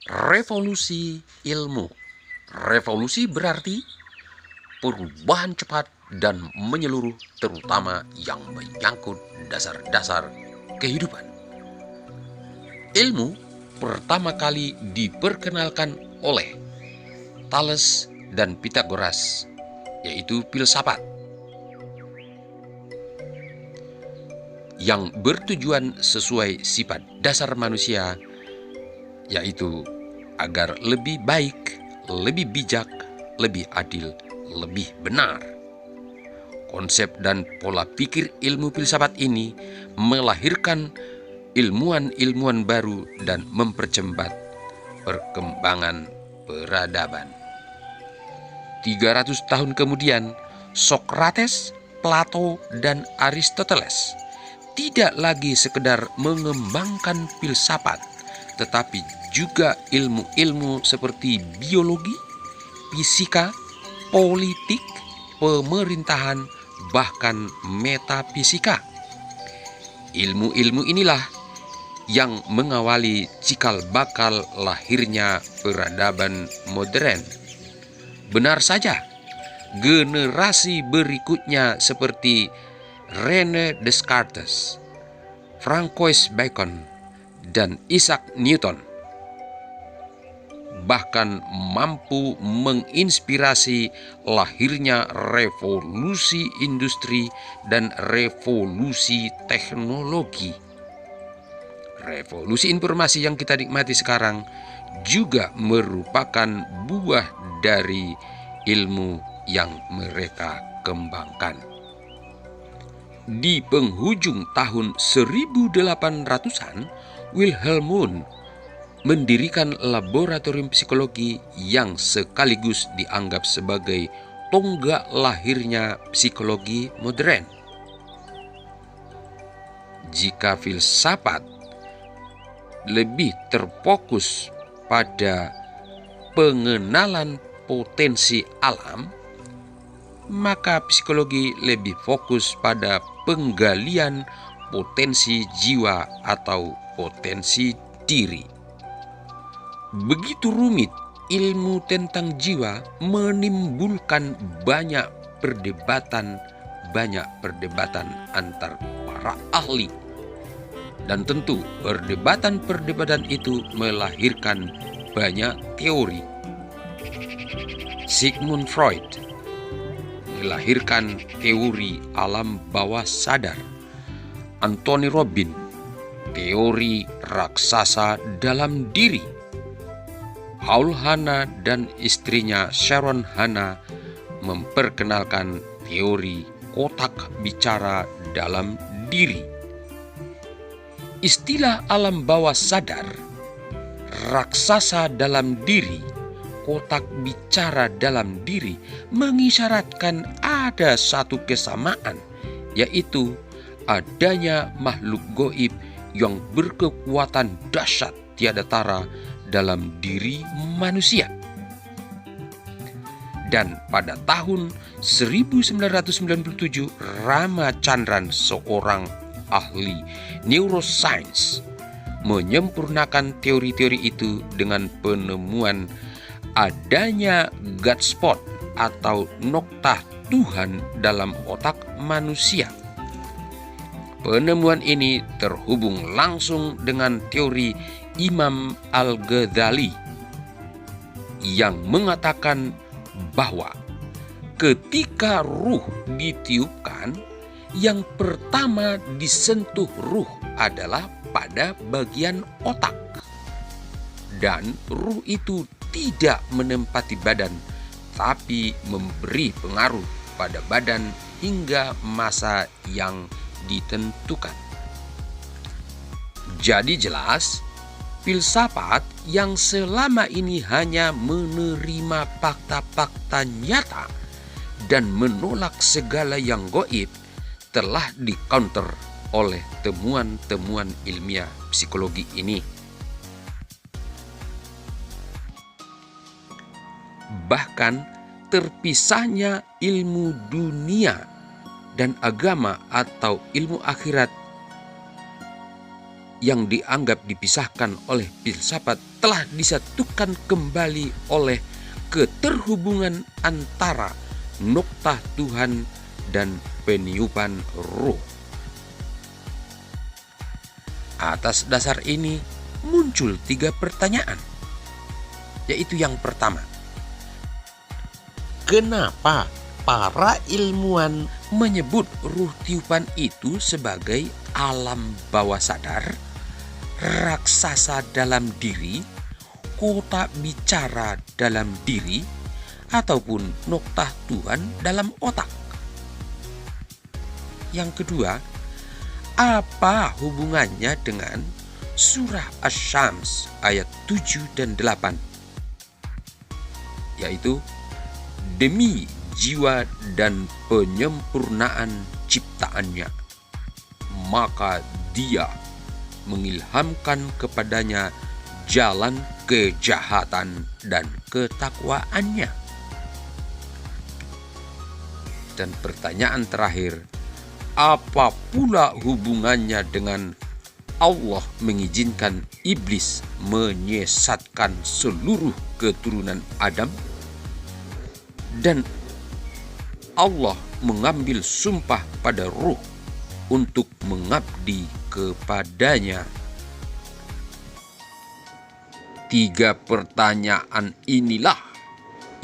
Revolusi ilmu. Revolusi berarti perubahan cepat dan menyeluruh, terutama yang menyangkut dasar-dasar kehidupan. Ilmu pertama kali diperkenalkan oleh Thales dan Pythagoras, yaitu filsafat, yang bertujuan sesuai sifat dasar manusia, yaitu agar lebih baik, lebih bijak, lebih adil, lebih benar. Konsep dan pola pikir ilmu filsafat ini melahirkan ilmuwan-ilmuwan baru dan mempercepat perkembangan peradaban. 300 tahun kemudian, Socrates, Plato, dan Aristoteles tidak lagi sekedar mengembangkan filsafat, tetapi juga ilmu-ilmu seperti biologi, fisika, politik, pemerintahan, bahkan metafisika. Ilmu-ilmu inilah yang mengawali cikal bakal lahirnya peradaban modern. Benar saja, generasi berikutnya seperti René Descartes, Francois Bacon, dan Isaac Newton bahkan mampu menginspirasi lahirnya revolusi industri dan revolusi teknologi. Revolusi informasi yang kita nikmati sekarang juga merupakan buah dari ilmu yang mereka kembangkan. Di penghujung tahun 1800-an, Wilhelm Wundt mendirikan laboratorium psikologi yang sekaligus dianggap sebagai tonggak lahirnya psikologi modern. Jika filsafat lebih terfokus pada pengenalan potensi alam, maka psikologi lebih fokus pada penggalian potensi jiwa atau potensi diri. Begitu rumit ilmu tentang jiwa menimbulkan banyak perdebatan antar para ahli. Dan tentu perdebatan itu melahirkan banyak teori. Sigmund Freud melahirkan teori alam bawah sadar. Anthony Robbins, teori raksasa dalam diri. Paul Hanna dan istrinya Sharon Hanna memperkenalkan teori kotak bicara dalam diri. Istilah alam bawah sadar, raksasa dalam diri, kotak bicara dalam diri mengisyaratkan ada satu kesamaan, yaitu adanya makhluk gaib yang berkekuatan dahsyat tiada tara dalam diri manusia. Dan pada tahun 1997, Ramachandran, seorang ahli neuroscience, menyempurnakan teori-teori itu dengan penemuan adanya God spot atau noktah Tuhan dalam otak manusia. Penemuan ini terhubung langsung dengan teori Imam Al-Ghazali yang mengatakan bahwa ketika ruh ditiupkan, yang pertama disentuh ruh adalah pada bagian otak. Dan ruh itu tidak menempati badan, tapi memberi pengaruh pada badan hingga masa yang ditentukan. Jadi jelas, filsafat yang selama ini hanya menerima fakta-fakta nyata dan menolak segala yang gaib telah di-counter oleh temuan-temuan ilmiah psikologi ini. Bahkan terpisahnya ilmu dunia dan agama atau ilmu akhirat yang dianggap dipisahkan oleh filsafat telah disatukan kembali oleh keterhubungan antara noktah Tuhan dan peniupan roh. Atas dasar ini muncul 3 pertanyaan, yaitu yang pertama, kenapa para ilmuwan menyebut ruh tiupan itu sebagai alam bawah sadar, raksasa dalam diri, kotak bicara dalam diri, ataupun noktah Tuhan dalam otak? Yang kedua, apa hubungannya dengan surah Asy-Syams ayat 7 dan 8, yaitu demi jiwa dan penyempurnaan ciptaannya, maka Dia mengilhamkan kepadanya jalan kejahatan dan ketakwaannya. Dan pertanyaan terakhir, apa pula hubungannya dengan Allah mengizinkan iblis menyesatkan seluruh keturunan Adam, dan Allah mengambil sumpah pada ruh untuk mengabdi kepadanya? 3 pertanyaan inilah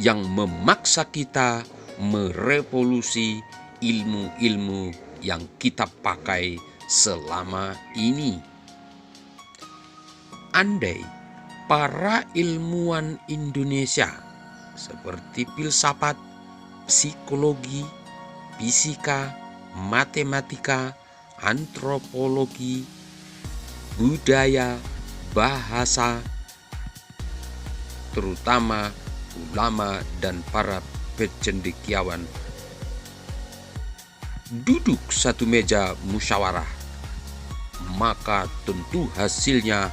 yang memaksa kita merevolusi ilmu-ilmu yang kita pakai selama ini. Andai para ilmuwan Indonesia seperti filsafat, psikologi, fisika, matematika, antropologi, budaya, bahasa, terutama ulama dan para pencendekiawan, duduk satu meja musyawarah, maka tentu hasilnya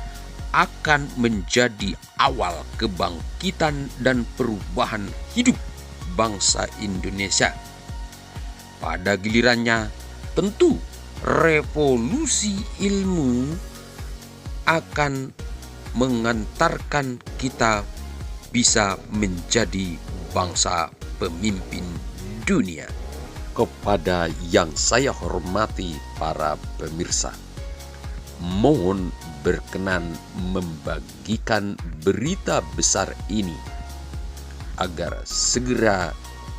akan menjadi awal kebangkitan dan perubahan hidup bangsa Indonesia. Pada gilirannya, tentu revolusi ilmu akan mengantarkan kita bisa menjadi bangsa pemimpin dunia. Kepada yang saya hormati para pemirsa, mohon berkenan membagikan berita besar ini agar segera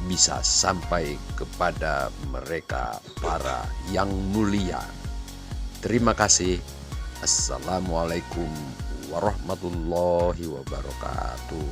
bisa sampai kepada mereka para yang mulia. Terima kasih. Assalamualaikum warahmatullahi wabarakatuh.